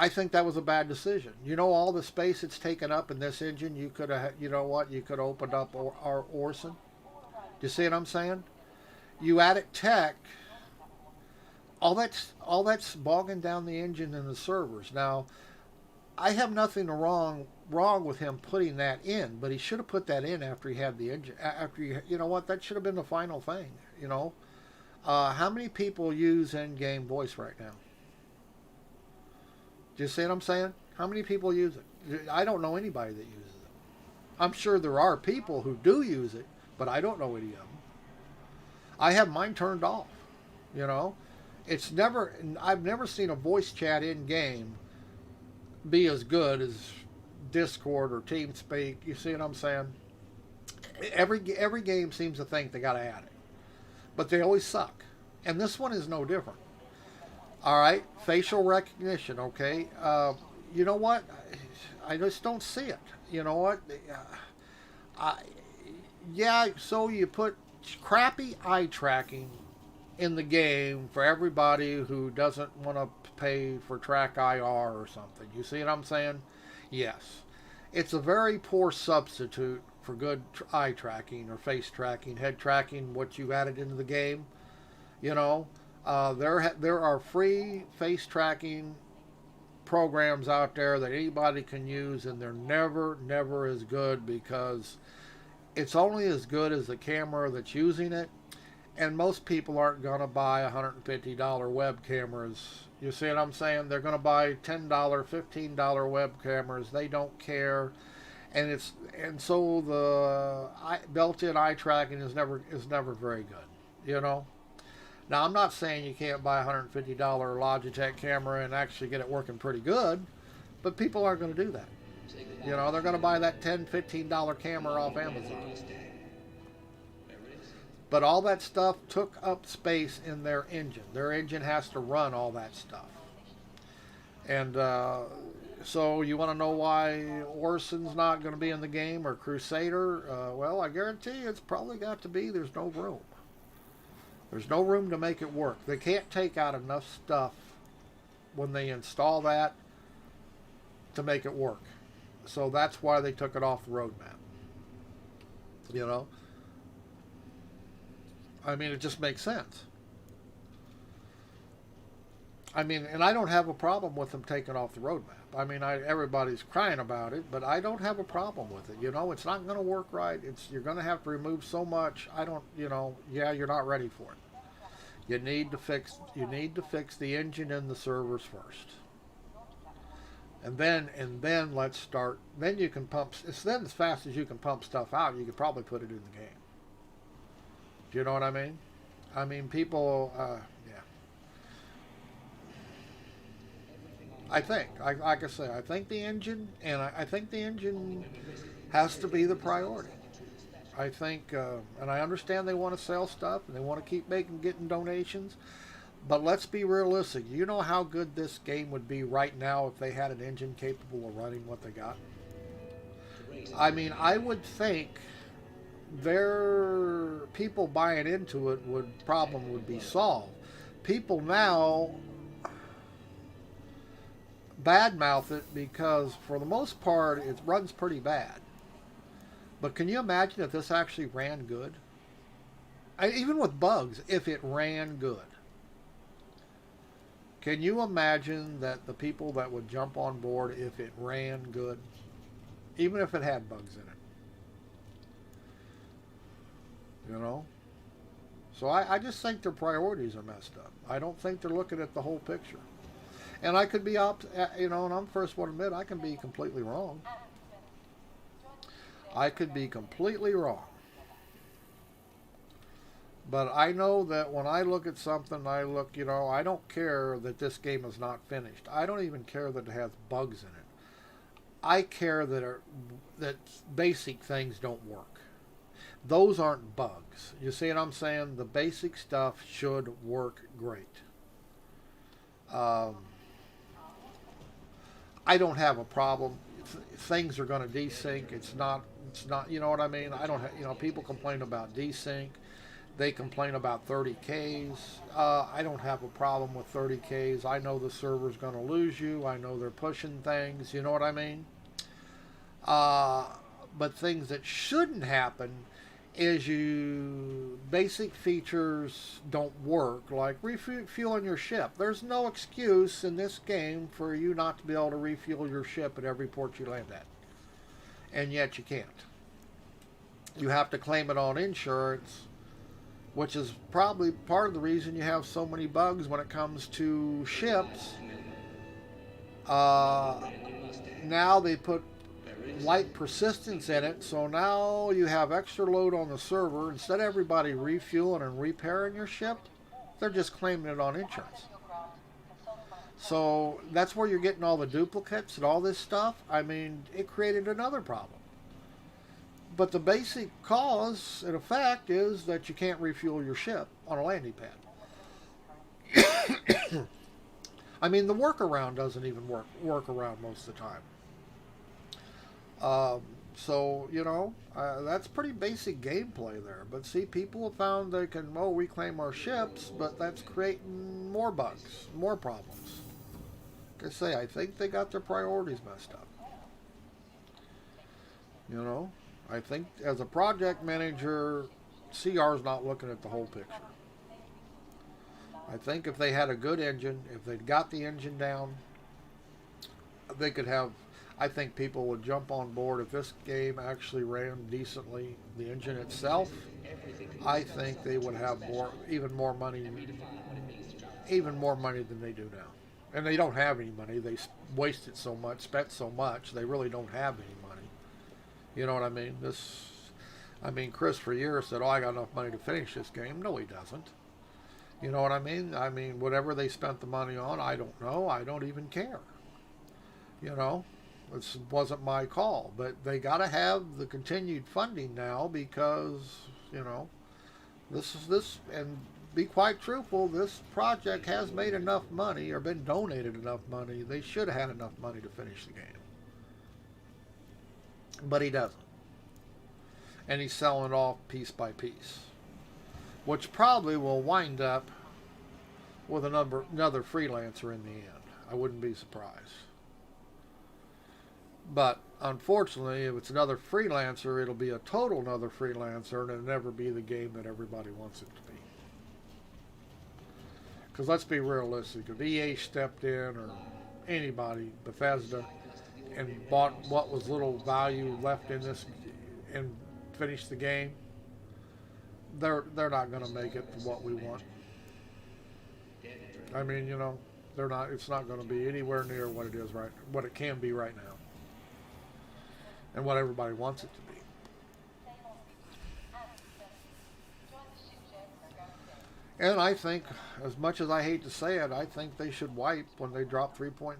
think that was a bad decision. You know, all the space it's taken up in this engine, you could have, you know what, you could have opened up our Orson. Do you see what I'm saying? You added tech. All that's bogging down the engine and the servers. Now, I have nothing wrong with him putting that in, but he should have put that in after he had the engine. You know what, that should have been the final thing. You know, how many people use in-game voice right now? Do you see what I'm saying? How many people use it? I don't know anybody that uses it. I'm sure there are people who do use it, but I don't know any of them. I have mine turned off. You know, I've never seen a voice chat in game be as good as Discord or TeamSpeak. You see what I'm saying? Every game seems to think they got to add it, but they always suck. And this one is no different. All right, facial recognition. Okay, you know what? I just don't see it. You know what? So you put crappy eye tracking in the game for everybody who doesn't want to pay for Track IR or something. You see what I'm saying? Yes. It's a very poor substitute for good eye tracking or face tracking, head tracking, what you added into the game. You know, there are free face tracking programs out there that anybody can use, and they're never as good because it's only as good as the camera that's using it. And most people aren't going to buy $150 web cameras. You see what I'm saying? They're going to buy $10, $15 web cameras. They don't care. And so the built-in eye tracking is never very good. You know. Now, I'm not saying you can't buy a $150 Logitech camera and actually get it working pretty good, but people aren't going to do that. You know, they're going to buy that $10, $15 camera off Amazon. But all that stuff took up space in their engine. Their engine has to run all that stuff. And so you want to know why Orson's not going to be in the game, or Crusader? Well, I guarantee you it's probably got to be. There's no room. There's no room to make it work. They can't take out enough stuff when they install that to make it work. So that's why they took it off the roadmap. You know? I mean, it just makes sense. I mean, and I don't have a problem with them taking off the roadmap. I mean, everybody's crying about it, but I don't have a problem with it. You know, it's not going to work right. You're going to have to remove so much. You're not ready for it. You need to fix the engine and the servers first. And then let's start. Then you can pump. It's then as fast as you can pump stuff out, you could probably put it in the game. Do you know what I mean? I mean, people. Yeah. I think, like I say, I think the engine, and I think the engine has to be the priority. I think, and I understand they want to sell stuff and they want to keep getting donations. But let's be realistic. You know how good this game would be right now if they had an engine capable of running what they got? I mean, I would think their people buying into it problem would be solved. People now badmouth it because for the most part it runs pretty bad. But can you imagine if this actually ran good? even with bugs, if it ran good. Can you imagine that the people that would jump on board if it ran good, even if it had bugs in it? You know? So I just think their priorities are messed up. I don't think they're looking at the whole picture. And I could be and I'm the first one to admit I can be completely wrong. I could be completely wrong. But I know that when I look at something, I don't care that this game is not finished. I don't even care that it has bugs in it. I care that basic things don't work. Those aren't bugs. You see what I'm saying? The basic stuff should work great. I don't have a problem. Things are going to desync. It's not. You know what I mean? I don't. People complain about desync. They complain about 30Ks. I don't have a problem with 30Ks. I know the server's going to lose you. I know they're pushing things. You know what I mean? But things that shouldn't happen is basic features don't work, like refueling your ship. There's no excuse in this game for you not to be able to refuel your ship at every port you land at. And yet you can't. You have to claim it on insurance, which is probably part of the reason you have so many bugs when it comes to ships. Now they put light persistence in it, so now you have extra load on the server. Instead of everybody refueling and repairing your ship, they're just claiming it on insurance. So that's where you're getting all the duplicates and all this stuff. I mean, it created another problem. But the basic cause and effect is that you can't refuel your ship on a landing pad. I mean, the workaround doesn't even work around most of the time. That's pretty basic gameplay there. But see, people have found they can, reclaim our ships, but that's creating more bugs, more problems. Like I say, I think they got their priorities messed up. I think as a project manager, CR's not looking at the whole picture. I think if they had a good engine, if they'd got the engine down, they could have. I think people would jump on board if this game actually ran decently. The engine itself, I think they would have even more money than they do now. And they don't have any money. They wasted so much, spent so much. They really don't have any money. You know what I mean? Chris for years said, I got enough money to finish this game. No, he doesn't. You know what I mean? Whatever they spent the money on, I don't know. I don't even care. This wasn't my call. But they got to have the continued funding now because, this, and be quite truthful, this project has made enough money or been donated enough money. They should have had enough money to finish the game. But he doesn't. And he's selling it off piece by piece. Which probably will wind up with another freelancer in the end. I wouldn't be surprised. But unfortunately, if it's another freelancer, it'll be a total another freelancer, and it'll never be the game that everybody wants it to be. Because let's be realistic. If EA stepped in, or anybody, Bethesda, and bought what was little value left in this and finished the game, they're not going to make it to what we want. They're not. It's not going to be anywhere near what it is what it can be right now, and what everybody wants it to be. And I think, as much as I hate to say it, I think they should wipe when they drop 3.9.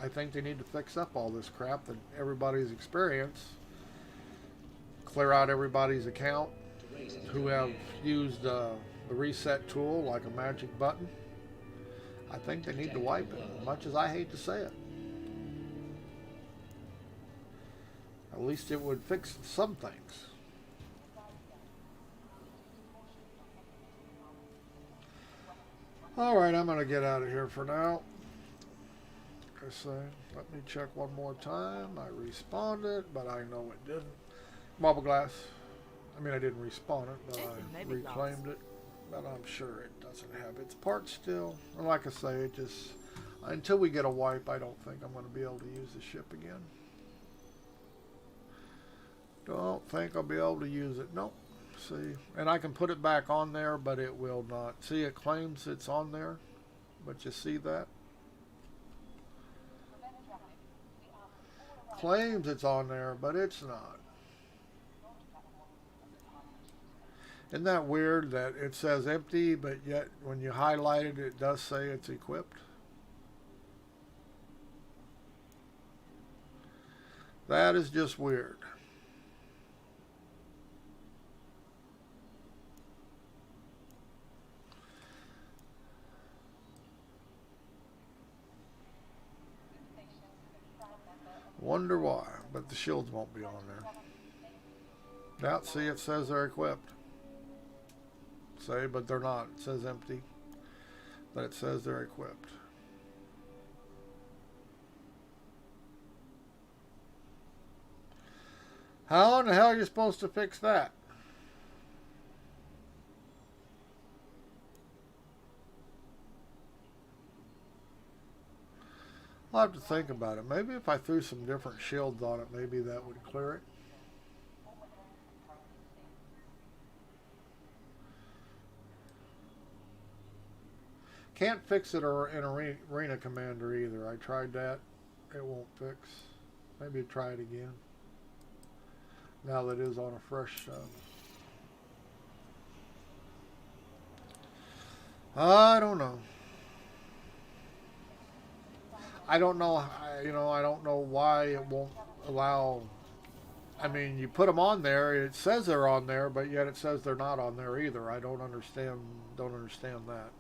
I think they need to fix up all this crap that everybody's experienced, clear out everybody's account who have used the reset tool like a magic button. I think they need to wipe it, as much as I hate to say it. At least it would fix some things. Alright, I'm going to get out of here for now. Like I say, let me check one more time. I responded, but I know it didn't. Marble glass. I mean, I didn't respawn it, but
It
I
may be
reclaimed it. But I'm sure it doesn't have its parts still. And like I say, it just, until we get a wipe, I don't think I'm going to be able to use the ship again. Don't think I'll be able to use it. Nope. See, and I can put it back on there, but it will not. See, it claims it's on there, but you see that? Claims it's on there, but it's not. Isn't that weird that it says empty, but yet when you highlight it, it does say it's equipped? That is just weird. Wonder why, but the shields won't be on there. Now, see, it says they're equipped. Say, but they're not. It says empty, but it says they're equipped. How in the hell are you supposed to fix that? I'll have to think about it. Maybe if I threw some different shields on it, maybe that would clear it. Can't fix it in Arena Commander either. I tried that. It won't fix. Maybe try it again. Now that it is on a fresh sub. I don't know. I don't know. I don't know why it won't allow. I mean, you put them on there. It says they're on there, but yet it says they're not on there either. I don't understand. Don't understand that.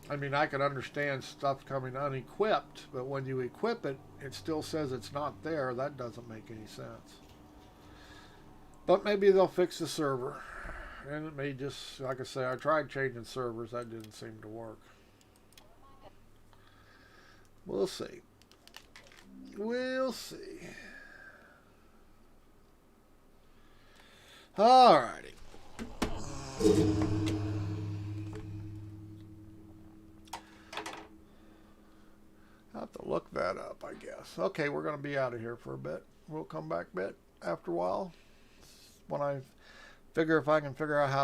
I mean, I can understand stuff coming unequipped, but when you equip it, it still says it's not there. That doesn't make any sense. But maybe they'll fix the server. And it may just, like I say, I tried changing servers. That didn't seem to work. We'll see. We'll see. Alrighty. I'll have to look that up, I guess. Okay, we're going to be out of here for a bit. We'll come back after a while when I figure if I can figure out how to